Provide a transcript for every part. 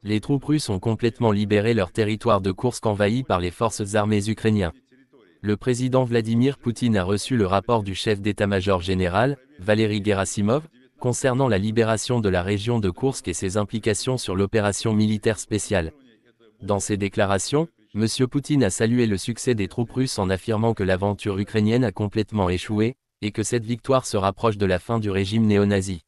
Les troupes russes ont complètement libéré leur territoire de Koursk envahi par les forces armées ukrainiennes. Le président Vladimir Poutine a reçu le rapport du chef d'état-major général, Valery Gerasimov, concernant la libération de la région de Koursk et ses implications sur l'opération militaire spéciale. Dans ses déclarations, M. Poutine a salué le succès des troupes russes en affirmant que l'aventure ukrainienne a complètement échoué, et que cette victoire se rapproche de la fin du régime néo-nazi.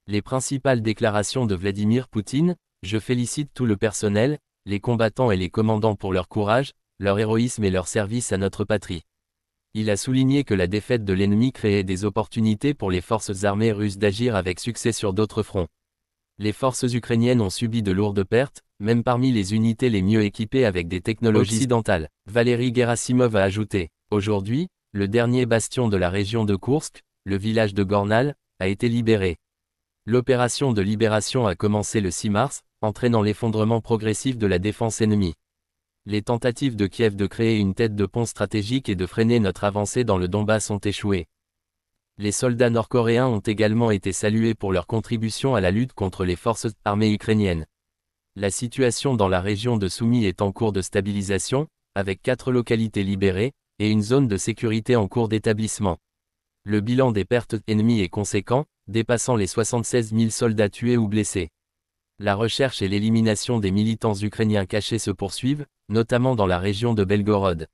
Les principales déclarations de Vladimir Poutine: je félicite tout le personnel, les combattants et les commandants pour leur courage, leur héroïsme et leur service à notre patrie. Il a souligné que la défaite de l'ennemi créait des opportunités pour les forces armées russes d'agir avec succès sur d'autres fronts. Les forces ukrainiennes ont subi de lourdes pertes, même parmi les unités les mieux équipées avec des technologies occidentales. Valery Gerasimov a ajouté: aujourd'hui, le dernier bastion de la région de Koursk, le village de Gornal, a été libéré. L'opération de libération a commencé le 6 mars, entraînant l'effondrement progressif de la défense ennemie. Les tentatives de Kiev de créer une tête de pont stratégique et de freiner notre avancée dans le Donbass ont échoué. Les soldats nord-coréens ont également été salués pour leur contribution à la lutte contre les forces armées ukrainiennes. La situation dans la région de Soumy est en cours de stabilisation, avec 4 localités libérées, et une zone de sécurité en cours d'établissement. Le bilan des pertes ennemies est conséquent, dépassant les 76 000 soldats tués ou blessés. La recherche et l'élimination des militants ukrainiens cachés se poursuivent, notamment dans la région de Belgorod.